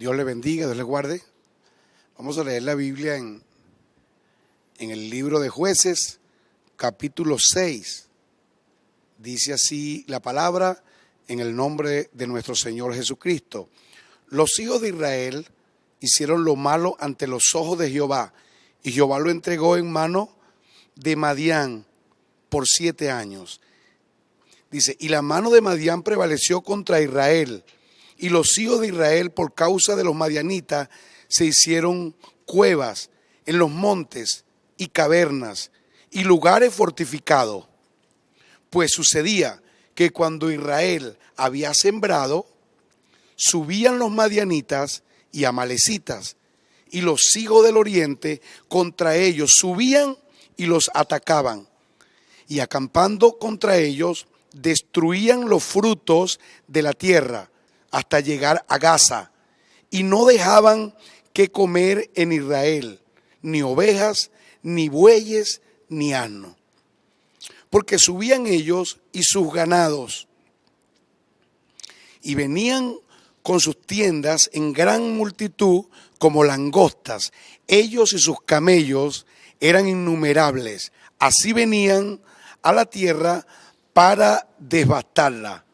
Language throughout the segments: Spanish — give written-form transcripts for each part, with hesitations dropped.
Dios le bendiga, Dios le guarde. Vamos a leer la Biblia en el libro de Jueces, capítulo 6. Dice así la palabra en el nombre de nuestro Señor Jesucristo. Los hijos de Israel hicieron lo malo ante los ojos de Jehová, y Jehová lo entregó en mano de Madián por 7 años. Dice, y la mano de Madián prevaleció contra Israel, y los hijos de Israel, por causa de los madianitas, se hicieron cuevas en los montes y cavernas y lugares fortificados. Pues sucedía que cuando Israel había sembrado, subían los madianitas y amalecitas, y los hijos del oriente contra ellos subían y los atacaban, y acampando contra ellos destruían los frutos de la tierra hasta llegar a Gaza, y no dejaban que comer en Israel ni ovejas, ni bueyes, ni asno, porque subían ellos y sus ganados, y venían con sus tiendas en gran multitud como langostas. Ellos y sus camellos eran innumerables. Así venían a la tierra para devastarla.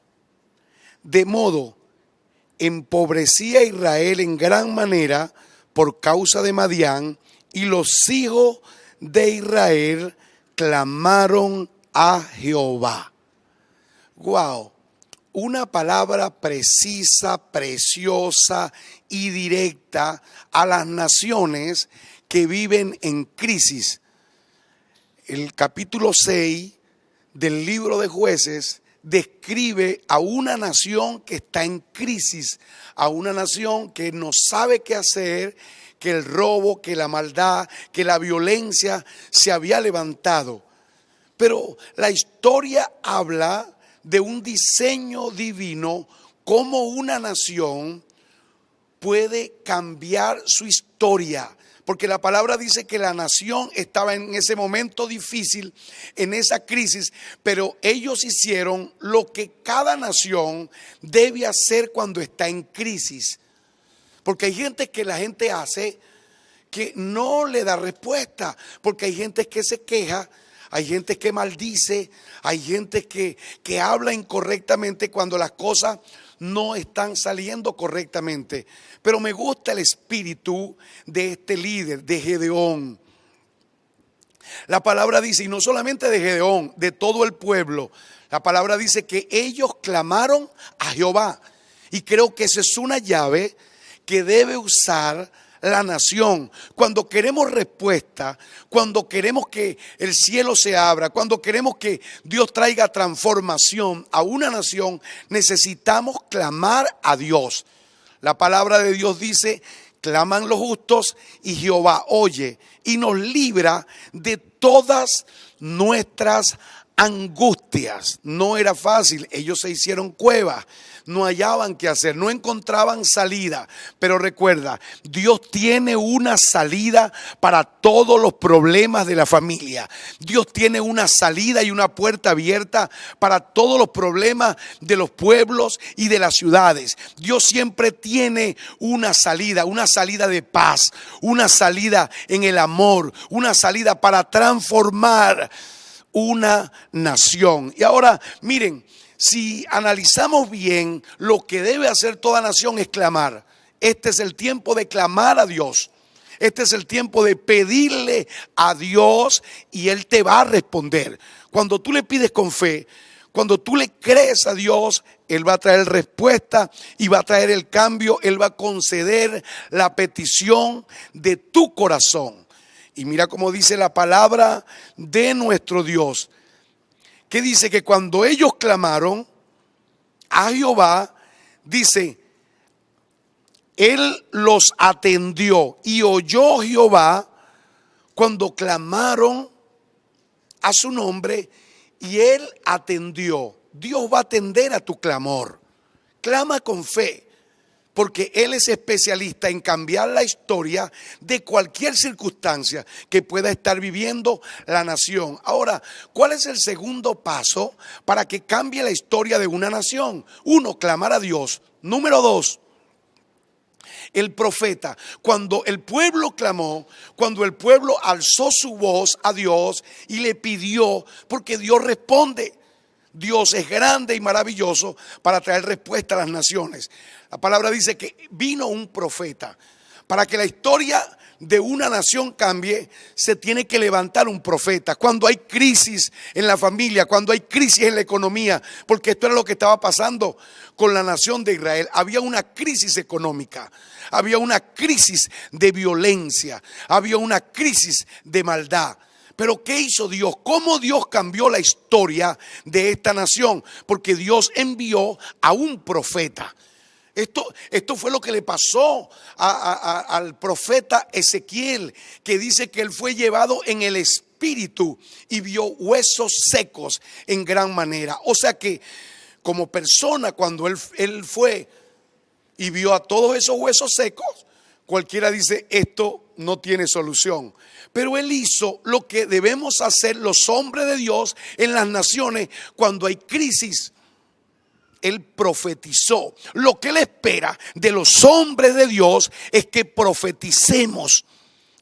De modo, empobrecía Israel en gran manera por causa de Madián, y los hijos de Israel clamaron a Jehová. Wow. Una palabra precisa, preciosa y directa a las naciones que viven en crisis. El capítulo 6 del libro de Jueces describe a una nación que está en crisis, a una nación que no sabe qué hacer, que el robo, que la maldad, que la violencia se había levantado. Pero la historia habla de un diseño divino, cómo una nación puede cambiar su historia. Porque la palabra dice que la nación estaba en ese momento difícil, en esa crisis, pero ellos hicieron lo que cada nación debe hacer cuando está en crisis. Porque hay gente que la gente hace que no le da respuesta, porque hay gente que se queja, hay gente que maldice, hay gente que habla incorrectamente cuando las cosas no están saliendo correctamente. Pero me gusta el espíritu de este líder, de Gedeón. La palabra dice, y no solamente de Gedeón, de todo el pueblo. La palabra dice que ellos clamaron a Jehová. Y creo que esa es una llave que debe usar la nación. Cuando queremos respuesta, cuando queremos que el cielo se abra, cuando queremos que Dios traiga transformación a una nación, necesitamos clamar a Dios. La palabra de Dios dice, claman los justos y Jehová oye y nos libra de todas nuestras angustias. No era fácil, ellos se hicieron cuevas, no hallaban qué hacer, no encontraban salida. Pero recuerda, Dios tiene una salida para todos los problemas de la familia. Dios tiene una salida y una puerta abierta para todos los problemas de los pueblos y de las ciudades. Dios siempre tiene una salida de paz, una salida en el amor, una salida para transformar una nación. Y ahora miren, si analizamos bien, lo que debe hacer toda nación es clamar. Este es el tiempo de clamar a Dios. Este es el tiempo de pedirle a Dios y Él te va a responder. Cuando tú le pides con fe, cuando tú le crees a Dios, Él va a traer respuesta y va a traer el cambio. Él va a conceder la petición de tu corazón. Y mira cómo dice la palabra de nuestro Dios, que dice que cuando ellos clamaron a Jehová, dice, Él los atendió y oyó Jehová cuando clamaron a su nombre y Él atendió. Dios va a atender a tu clamor. Clama con fe. Porque Él es especialista en cambiar la historia de cualquier circunstancia que pueda estar viviendo la nación. Ahora, ¿cuál es el segundo paso para que cambie la historia de una nación? 1, clamar a Dios. Número 2, El profeta, cuando el pueblo clamó, cuando el pueblo alzó su voz a Dios y le pidió, porque Dios responde. Dios es grande y maravilloso para traer respuesta a las naciones. La palabra dice que vino un profeta. Para que la historia de una nación cambie, se tiene que levantar un profeta. Cuando hay crisis en la familia, cuando hay crisis en la economía, porque esto era lo que estaba pasando con la nación de Israel. Había una crisis económica, había una crisis de violencia, había una crisis de maldad. Pero ¿qué hizo Dios? ¿Cómo Dios cambió la historia de esta nación? Porque Dios envió a un profeta. Esto fue lo que le pasó al profeta Ezequiel, que dice que él fue llevado en el espíritu y vio huesos secos en gran manera. O sea que como persona, cuando él fue y vio a todos esos huesos secos, cualquiera dice, esto no tiene solución. Pero él hizo lo que debemos hacer los hombres de Dios en las naciones cuando hay crisis. Él profetizó. Lo que él espera de los hombres de Dios es que profeticemos.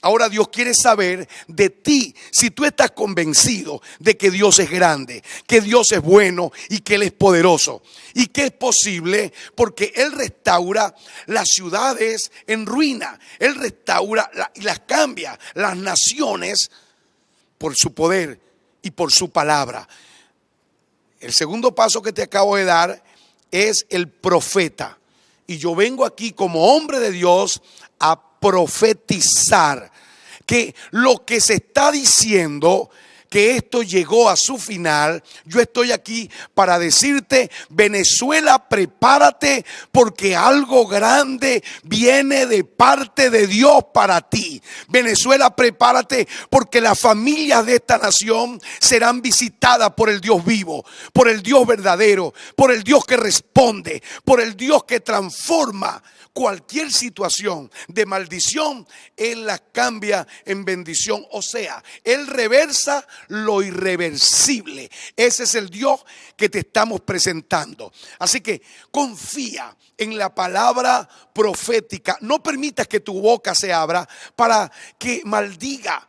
Ahora Dios quiere saber de ti si tú estás convencido de que Dios es grande, que Dios es bueno y que Él es poderoso. Y que es posible porque Él restaura las ciudades en ruina. Él restaura y las cambia, las naciones, por su poder y por su palabra. El segundo paso que te acabo de dar es el profeta. Y yo vengo aquí como hombre de Dios a profetizar que lo que se está diciendo, que esto llegó a su final. Yo estoy aquí para decirte, Venezuela, prepárate, porque algo grande viene de parte de Dios para ti. Venezuela, prepárate, porque las familias de esta nación serán visitadas por el Dios vivo, por el Dios verdadero, por el Dios que responde, por el Dios que transforma cualquier situación de maldición. Él la cambia en bendición. O sea, Él reversa lo irreversible. Ese es el Dios que te estamos presentando. Así que confía en la palabra profética. No permitas que tu boca se abra para que maldiga.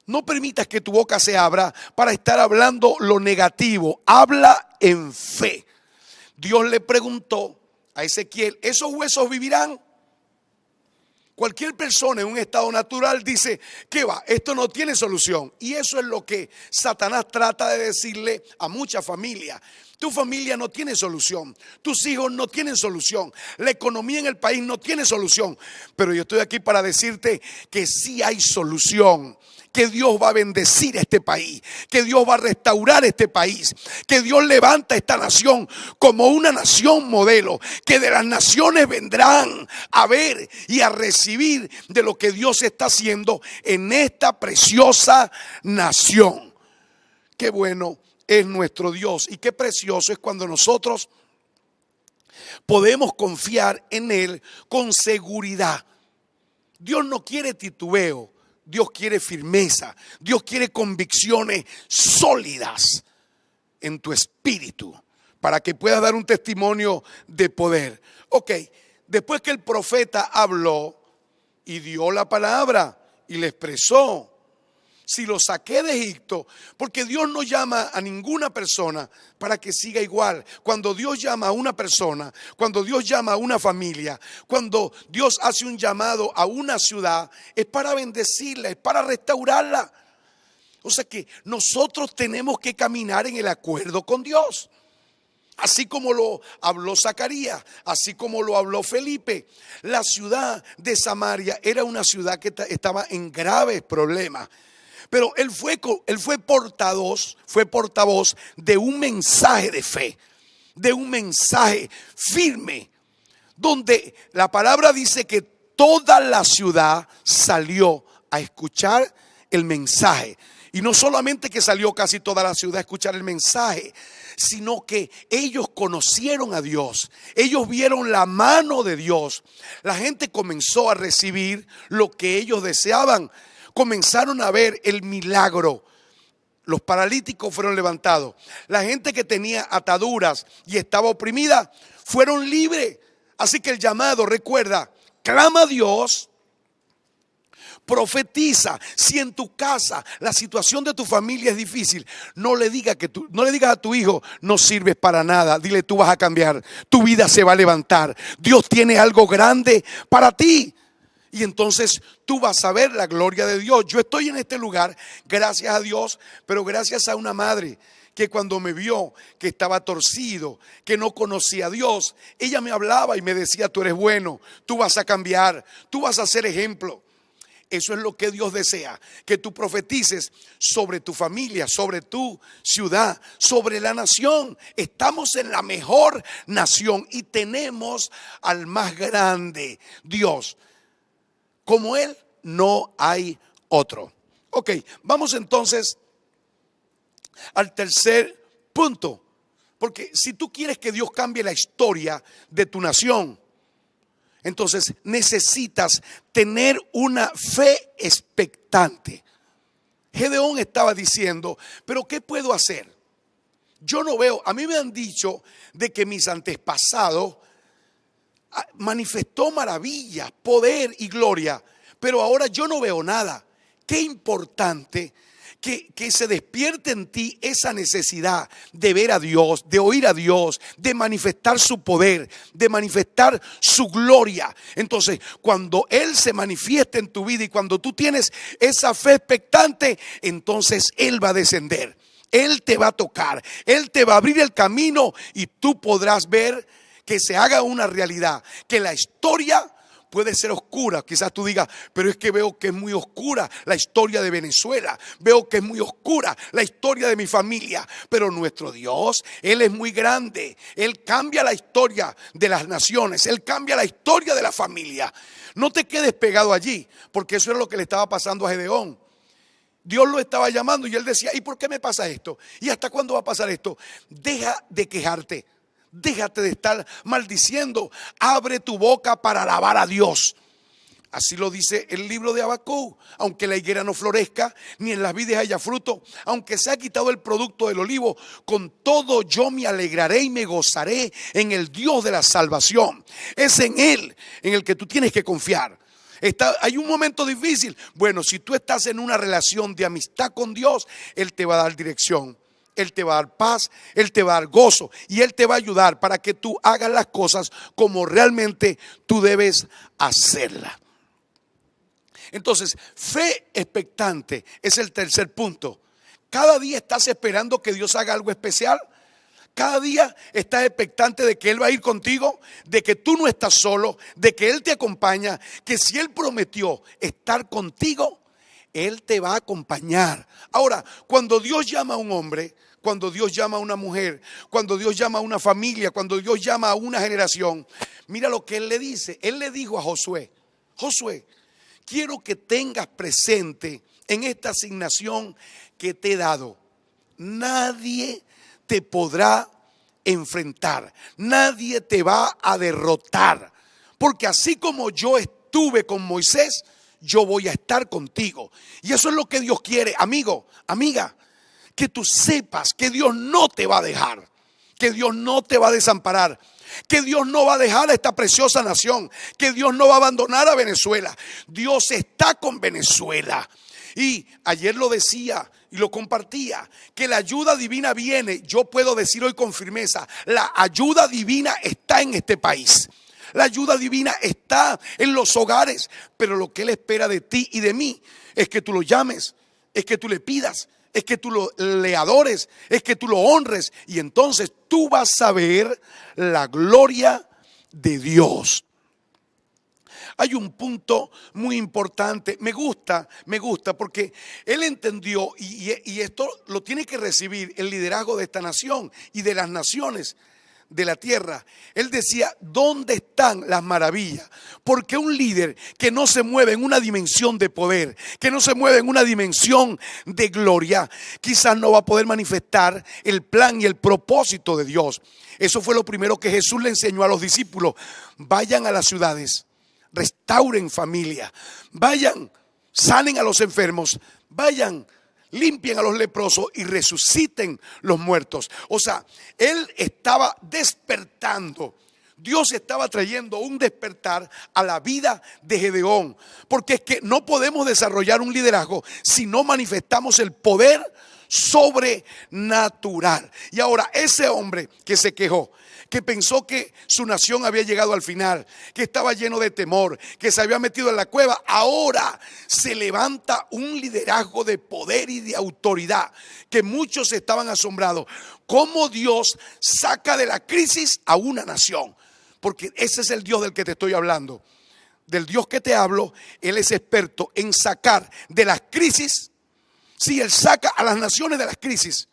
No permitas que tu boca se abra para estar hablando lo negativo. Habla en fe. Dios le preguntó a Ezequiel, ¿esos huesos vivirán? Cualquier persona en un estado natural dice, ¿qué va? Esto no tiene solución. Y eso es lo que Satanás trata de decirle a muchas familias. Tu familia no tiene solución. Tus hijos no tienen solución. La economía en el país no tiene solución. Pero yo estoy aquí para decirte que sí hay solución. Que Dios va a bendecir este país, que Dios va a restaurar este país, que Dios levanta esta nación como una nación modelo, que de las naciones vendrán a ver y a recibir de lo que Dios está haciendo en esta preciosa nación. Qué bueno es nuestro Dios y qué precioso es cuando nosotros podemos confiar en Él con seguridad. Dios no quiere titubeo. Dios quiere firmeza, Dios quiere convicciones sólidas en tu espíritu para que puedas dar un testimonio de poder. Ok, después que el profeta habló y dio la palabra y le expresó, si lo saqué de Egipto, porque Dios no llama a ninguna persona para que siga igual. Cuando Dios llama a una persona, cuando Dios llama a una familia, cuando Dios hace un llamado a una ciudad, es para bendecirla, es para restaurarla. O sea que nosotros tenemos que caminar en el acuerdo con Dios. Así como lo habló Zacarías, así como lo habló Felipe. La ciudad de Samaria era una ciudad que estaba en graves problemas. Pero él fue portavoz de un mensaje de fe, de un mensaje firme, donde la palabra dice que toda la ciudad salió a escuchar el mensaje. Y no solamente que salió casi toda la ciudad a escuchar el mensaje, sino que ellos conocieron a Dios. Ellos vieron la mano de Dios. La gente comenzó a recibir lo que ellos deseaban. Comenzaron a ver el milagro. Los paralíticos fueron levantados. La gente que tenía ataduras y estaba oprimida fueron libres. Así que el llamado, recuerda, clama a Dios, profetiza. Si en tu casa la situación de tu familia es difícil, no le digas a tu hijo, no sirves para nada. Dile, tú vas a cambiar, tu vida se va a levantar. Dios tiene algo grande para ti. Y entonces tú vas a ver la gloria de Dios. Yo estoy en este lugar, gracias a Dios, pero gracias a una madre que cuando me vio que estaba torcido, que no conocía a Dios, ella me hablaba y me decía, tú eres bueno, tú vas a cambiar, tú vas a ser ejemplo. Eso es lo que Dios desea, que tú profetices sobre tu familia, sobre tu ciudad, sobre la nación. Estamos en la mejor nación y tenemos al más grande Dios. Como Él no hay otro. Ok, vamos entonces al tercer punto. Porque si tú quieres que Dios cambie la historia de tu nación, entonces necesitas tener una fe expectante. Gedeón estaba diciendo, pero ¿qué puedo hacer? Yo no veo, a mí me han dicho de que mis antepasados manifestó maravillas, poder y gloria, pero ahora yo no veo nada. Qué importante que se despierte en ti esa necesidad de ver a Dios, de oír a Dios, de manifestar su poder, de manifestar su gloria. Entonces, cuando Él se manifieste en tu vida y cuando tú tienes esa fe expectante, entonces Él va a descender, Él te va a tocar, Él te va a abrir el camino y tú podrás ver que se haga una realidad, que la historia puede ser oscura. Quizás tú digas, pero es que veo que es muy oscura la historia de Venezuela, veo que es muy oscura la historia de mi familia, pero nuestro Dios, Él es muy grande, Él cambia la historia de las naciones, Él cambia la historia de la familia. No te quedes pegado allí, porque eso es lo que le estaba pasando a Gedeón. Dios lo estaba llamando y él decía, ¿y por qué me pasa esto? ¿Y hasta cuándo va a pasar esto? Deja de quejarte. Déjate de estar maldiciendo. Abre tu boca para alabar a Dios. Así lo dice el libro de Habacuc. Aunque la higuera no florezca, ni en las vides haya fruto, aunque se ha quitado el producto del olivo, con todo yo me alegraré y me gozaré en el Dios de la salvación. Es en Él en el que tú tienes que confiar. Hay un momento difícil. Bueno, si tú estás en una relación de amistad con Dios, Él te va a dar dirección. Él te va a dar paz, Él te va a dar gozo y Él te va a ayudar para que tú hagas las cosas como realmente tú debes hacerlas. Entonces, fe expectante es el tercer punto. Cada día estás esperando que Dios haga algo especial. Cada día estás expectante de que Él va a ir contigo, de que tú no estás solo, de que Él te acompaña, que si Él prometió estar contigo, Él te va a acompañar. Ahora, cuando Dios llama a un hombre, cuando Dios llama a una mujer, cuando Dios llama a una familia, cuando Dios llama a una generación, mira lo que Él le dice. Él le dijo a Josué, Josué, quiero que tengas presente en esta asignación que te he dado. Nadie te podrá enfrentar, nadie te va a derrotar, porque así como yo estuve con Moisés, yo voy a estar contigo. Y eso es lo que Dios quiere, amigo, amiga, que tú sepas que Dios no te va a dejar, que Dios no te va a desamparar, que Dios no va a dejar a esta preciosa nación, que Dios no va a abandonar a Venezuela. Dios está con Venezuela. Y ayer lo decía y lo compartía, que la ayuda divina viene. Yo puedo decir hoy con firmeza, la ayuda divina está en este país. La ayuda divina está en los hogares, pero lo que Él espera de ti y de mí es que tú lo llames, es que tú le pidas, es que tú le adores, es que tú lo honres, y entonces tú vas a ver la gloria de Dios. Hay un punto muy importante, me gusta porque él entendió y esto lo tiene que recibir el liderazgo de esta nación y de las naciones de la tierra. Él decía, ¿dónde están las maravillas? Porque un líder que no se mueve en una dimensión de poder, que no se mueve en una dimensión de gloria, quizás no va a poder manifestar el plan y el propósito de Dios. Eso fue lo primero que Jesús le enseñó a los discípulos. Vayan a las ciudades, restauren familia, vayan, sanen a los enfermos, vayan, limpien a los leprosos y resuciten los muertos. O sea, Él estaba despertando Dios estaba trayendo un despertar a la vida de Gedeón, porque es que no podemos desarrollar un liderazgo si no manifestamos el poder sobrenatural. Y ahora ese hombre que se quejó, que pensó que su nación había llegado al final, que estaba lleno de temor, que se había metido en la cueva, ahora se levanta un liderazgo de poder y de autoridad, que muchos estaban asombrados. ¿Cómo Dios saca de la crisis a una nación? Porque ese es el Dios del que te estoy hablando. Del Dios que te hablo, Él es experto en sacar de las crisis. Sí, Él saca a las naciones de las crisis.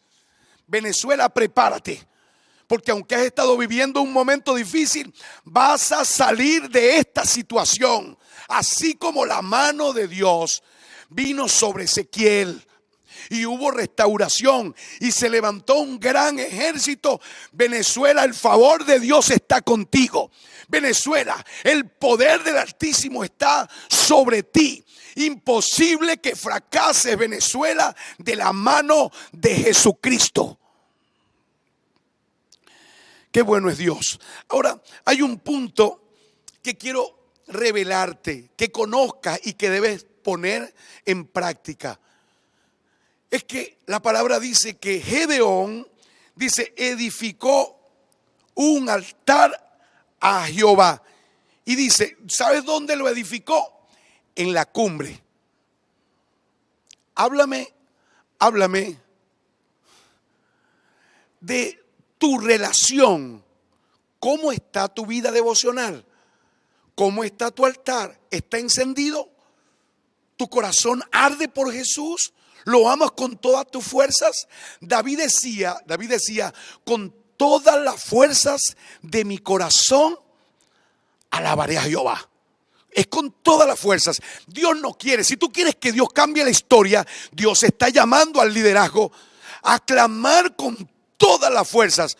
Venezuela, prepárate, porque aunque has estado viviendo un momento difícil, vas a salir de esta situación. Así como la mano de Dios vino sobre Ezequiel y hubo restauración y se levantó un gran ejército. Venezuela, el favor de Dios está contigo. Venezuela, el poder del Altísimo está sobre ti. Imposible que fracases, Venezuela, de la mano de Jesucristo. Qué bueno es Dios. Ahora, hay un punto que quiero revelarte, que conozcas y que debes poner en práctica. Es que la palabra dice que Gedeón, dice, edificó un altar a Jehová. Y dice, ¿sabes dónde lo edificó? En la cumbre. Háblame de tu relación. ¿Cómo está tu vida devocional? ¿Cómo está tu altar? ¿Está encendido? ¿Tu corazón arde por Jesús? ¿Lo amas con todas tus fuerzas? David decía, con todas las fuerzas de mi corazón alabaré a Jehová. Es con todas las fuerzas. Dios no quiere. Si tú quieres que Dios cambie la historia, Dios está llamando al liderazgo a clamar con todas las fuerzas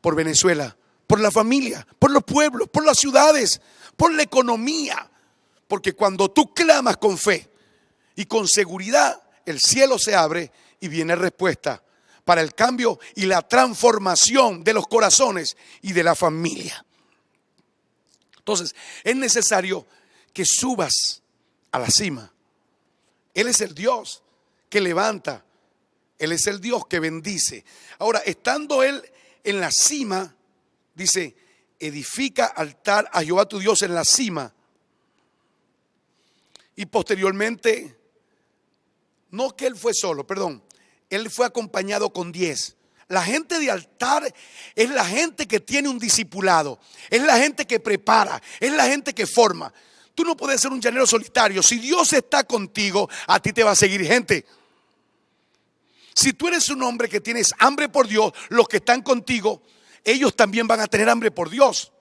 por Venezuela, por la familia, por los pueblos, por las ciudades, por la economía. Porque cuando tú clamas con fe y con seguridad, el cielo se abre y viene respuesta para el cambio y la transformación de los corazones y de la familia. Entonces, es necesario que subas a la cima. Él es el Dios que levanta. Él es el Dios que bendice. Ahora, estando Él en la cima, dice, edifica altar a Jehová tu Dios en la cima. Y posteriormente, no que Él fue solo, perdón, Él fue acompañado con 10. La gente de altar es la gente que tiene un discipulado, es la gente que prepara, es la gente que forma. Tú no puedes ser un llanero solitario. Si Dios está contigo, a ti te va a seguir gente. Si tú eres un hombre que tienes hambre por Dios, los que están contigo, ellos también van a tener hambre por Dios.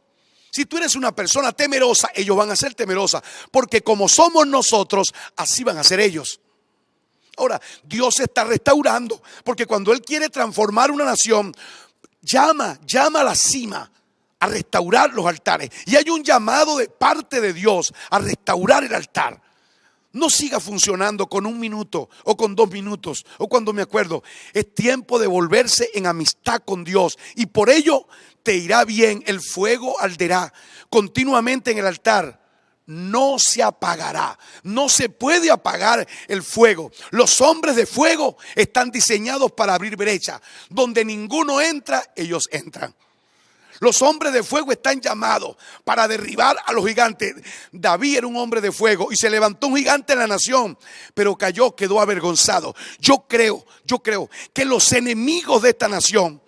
Si tú eres una persona temerosa, ellos van a ser temerosas, porque como somos nosotros, así van a ser ellos. Ahora, Dios se está restaurando, porque cuando Él quiere transformar una nación, llama a la cima a restaurar los altares. Y hay un llamado de parte de Dios a restaurar el altar. No siga funcionando con 1 minuto o con 2 minutos o cuando me acuerdo. Es tiempo de volverse en amistad con Dios, y por ello te irá bien. El fuego arderá continuamente en el altar. No se apagará. No se puede apagar el fuego. Los hombres de fuego están diseñados para abrir brecha. Donde ninguno entra, ellos entran. Los hombres de fuego están llamados para derribar a los gigantes. David era un hombre de fuego y se levantó un gigante en la nación, pero cayó, quedó avergonzado. Yo creo que los enemigos de esta nación,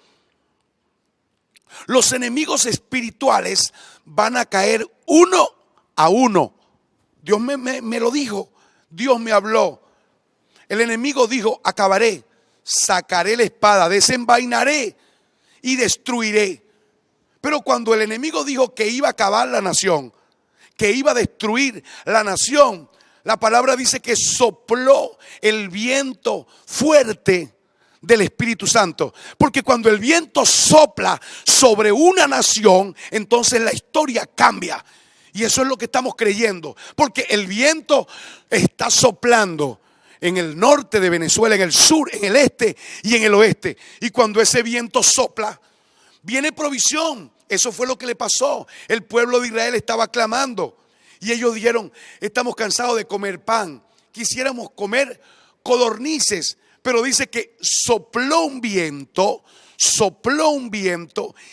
los enemigos espirituales, van a caer uno a uno. Dios me lo dijo, Dios me habló. El enemigo dijo, acabaré, sacaré la espada, desenvainaré y destruiré. Pero cuando el enemigo dijo que iba a acabar la nación, que iba a destruir la nación, la palabra dice que sopló el viento fuerte del Espíritu Santo. Porque cuando el viento sopla sobre una nación, entonces la historia cambia. Y eso es lo que estamos creyendo, porque el viento está soplando en el norte de Venezuela, en el sur, en el este y en el oeste. Y cuando ese viento sopla, viene provisión, Eso fue lo que le pasó. El pueblo de Israel estaba clamando y ellos dijeron: estamos cansados de comer pan, quisiéramos comer codornices. Pero dice que sopló un viento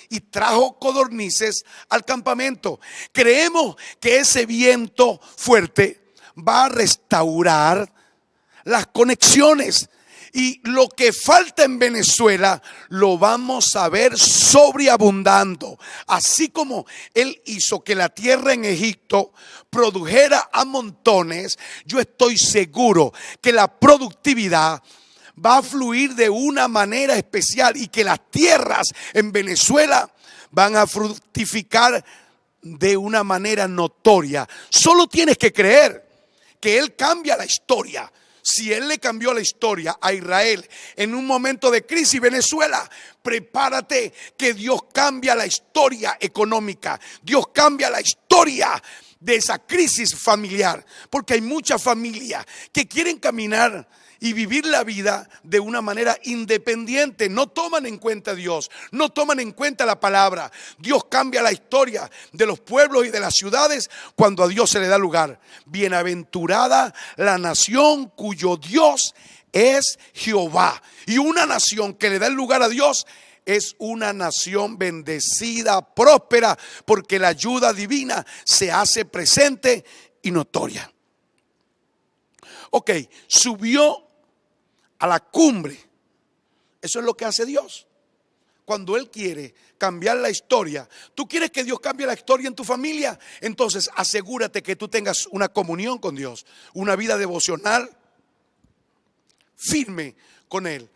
y trajo codornices al campamento. Creemos que ese viento fuerte va a restaurar las conexiones. Y lo que falta en Venezuela lo vamos a ver sobreabundando. Así como Él hizo que la tierra en Egipto produjera a montones, yo estoy seguro que la productividad va a fluir de una manera especial y que las tierras en Venezuela van a fructificar de una manera notoria. Solo tienes que creer que Él cambia la historia. Si Él le cambió la historia a Israel en un momento de crisis, Venezuela, prepárate que Dios cambia la historia económica. Dios cambia la historia de esa crisis familiar. Porque hay muchas familias que quieren caminar y vivir la vida de una manera independiente. No toman en cuenta a Dios, no toman en cuenta la palabra. Dios cambia la historia de los pueblos y de las ciudades cuando a Dios se le da lugar. Bienaventurada la nación cuyo Dios es Jehová. Y una nación que le da el lugar a Dios es una nación bendecida, próspera, porque la ayuda divina se hace presente y notoria. Ok, subió a la cumbre. Eso es lo que hace Dios. Cuando Él quiere cambiar la historia, tú quieres que Dios cambie la historia en tu familia, entonces asegúrate que tú tengas una comunión con Dios, una vida devocional firme con Él.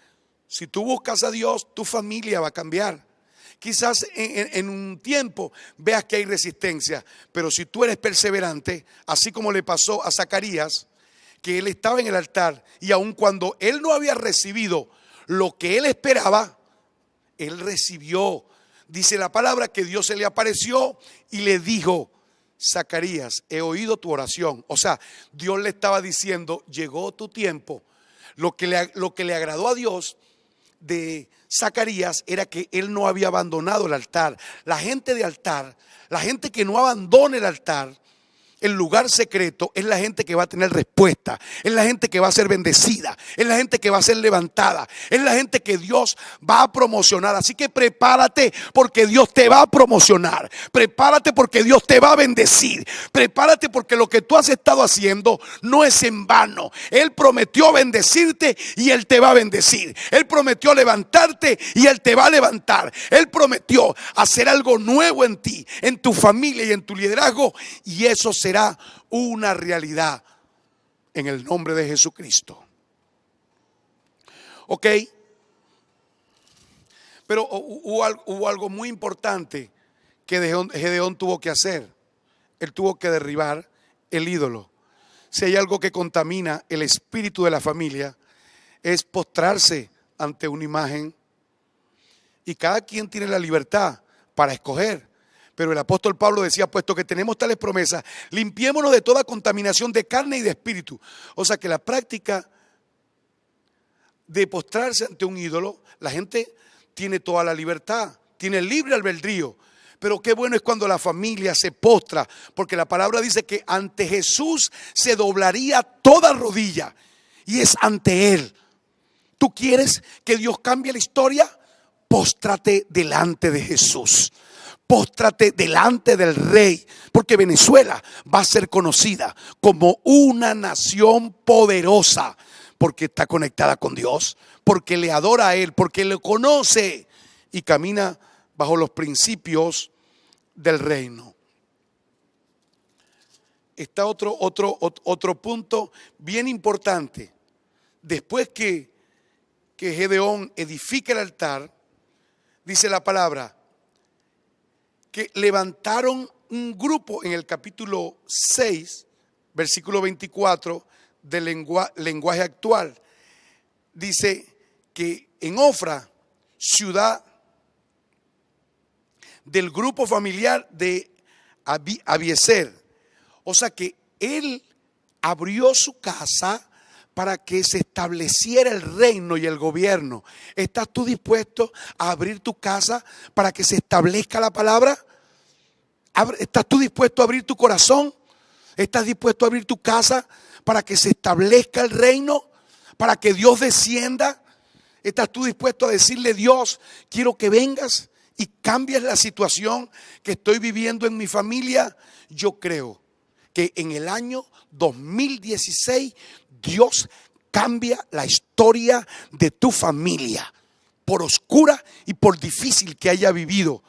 Si tú buscas a Dios, tu familia va a cambiar. Quizás en un tiempo veas que hay resistencia, pero si tú eres perseverante, así como le pasó a Zacarías, que él estaba en el altar y aun cuando él no había recibido lo que él esperaba, él recibió. Dice la palabra que Dios se le apareció y le dijo: Zacarías, he oído tu oración. O sea, Dios le estaba diciendo: llegó tu tiempo. Lo que le agradó a Dios de Zacarías era que él no había abandonado el altar. La gente de altar, la gente que no abandona el altar, el lugar secreto, es la gente que va a tener respuesta, es la gente que va a ser bendecida, es la gente que va a ser levantada, es la gente que Dios va a promocionar. Así que prepárate porque Dios te va a promocionar, prepárate porque Dios te va a bendecir, prepárate porque lo que tú has estado haciendo no es en vano. Él prometió bendecirte y Él te va a bendecir. Él prometió levantarte y Él te va a levantar. Él prometió hacer algo nuevo en ti, en tu familia y en tu liderazgo, y eso será una realidad en el nombre de Jesucristo. Ok, pero hubo algo muy importante que Gedeón tuvo que hacer. Él tuvo que derribar el ídolo. Si hay algo que contamina el espíritu de la familia, es postrarse ante una imagen. Y cada quien tiene la libertad para escoger. Pero el apóstol Pablo decía: puesto que tenemos tales promesas, limpiémonos de toda contaminación de carne y de espíritu. O sea que la práctica de postrarse ante un ídolo, la gente tiene toda la libertad, tiene libre albedrío. Pero qué bueno es cuando la familia se postra, porque la palabra dice que ante Jesús se doblaría toda rodilla, y es ante Él. ¿Tú quieres que Dios cambie la historia? Póstrate delante de Jesús. Póstrate delante del Rey, porque Venezuela va a ser conocida como una nación poderosa, porque está conectada con Dios, porque le adora a Él, porque le conoce y camina bajo los principios del reino. Está otro punto bien importante. Después que Gedeón edifica el altar, dice la palabra que levantaron un grupo en el capítulo 6, versículo 24 del lenguaje actual. Dice que en Ofra, ciudad del grupo familiar de Abiezer, o sea que él abrió su casa para que se estableciera el reino y el gobierno. ¿Estás tú dispuesto a abrir tu casa para que se establezca la palabra? ¿Estás tú dispuesto a abrir tu corazón? ¿Estás dispuesto a abrir tu casa para que se establezca el reino? ¿Para que Dios descienda? ¿Estás tú dispuesto a decirle: Dios, quiero que vengas y cambies la situación que estoy viviendo en mi familia? Yo creo que en el año 2016 Dios cambia la historia de tu familia, por oscura y por difícil que haya vivido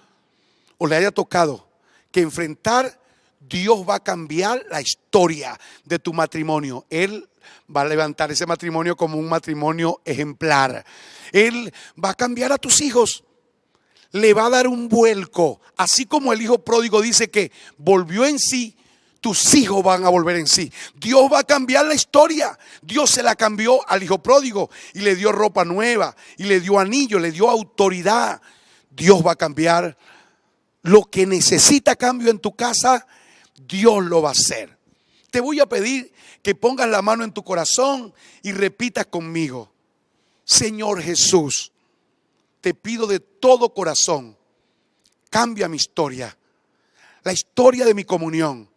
o le haya tocado que enfrentar. Dios va a cambiar la historia de tu matrimonio. Él va a levantar ese matrimonio como un matrimonio ejemplar. Él va a cambiar a tus hijos. Le va a dar un vuelco. Así como el hijo pródigo dice que volvió en sí, tus hijos van a volver en sí. Dios va a cambiar la historia. Dios se la cambió al hijo pródigo y le dio ropa nueva y le dio anillo, le dio autoridad. Dios va a cambiar lo que necesita cambio en tu casa. Dios lo va a hacer. Te voy a pedir que pongas la mano en tu corazón y repitas conmigo: Señor Jesús, te pido de todo corazón, cambia mi historia, la historia de mi comunión,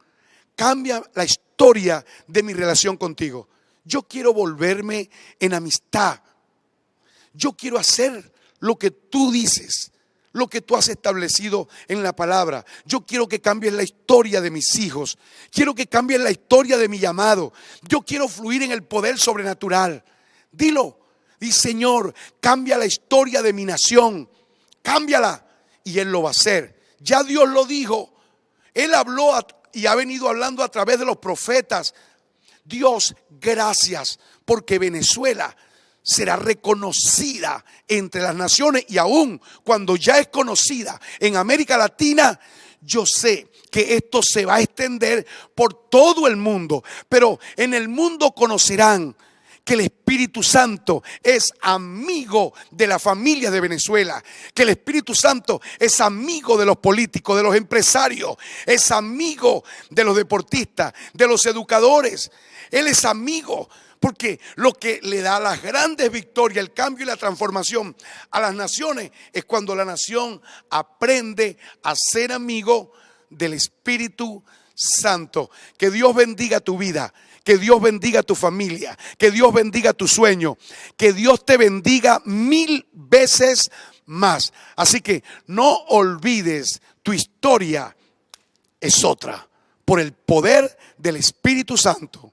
cambia la historia de mi relación contigo. Yo quiero volverme en amistad. Yo quiero hacer lo que tú dices, lo que tú has establecido en la palabra. Yo quiero que cambies la historia de mis hijos. Quiero que cambies la historia de mi llamado. Yo quiero fluir en el poder sobrenatural. Dilo. Y Señor, cambia la historia de mi nación. Cámbiala. Y Él lo va a hacer. Ya Dios lo dijo. Él habló y ha venido hablando a través de los profetas. Dios, gracias, porque Venezuela será reconocida entre las naciones, y aún cuando ya es conocida en América Latina, yo sé que esto se va a extender por todo el mundo. Pero en el mundo conocerán que el Espíritu Santo es amigo de la familia de Venezuela, que el Espíritu Santo es amigo de los políticos, de los empresarios, es amigo de los deportistas, de los educadores. Él es amigo. Porque lo que le da las grandes victorias, el cambio y la transformación a las naciones es cuando la nación aprende a ser amigo del Espíritu Santo. Que Dios bendiga tu vida, que Dios bendiga tu familia, que Dios bendiga tu sueño, que Dios te bendiga 1000 veces más. Así que no olvides, tu historia es otra por el poder del Espíritu Santo.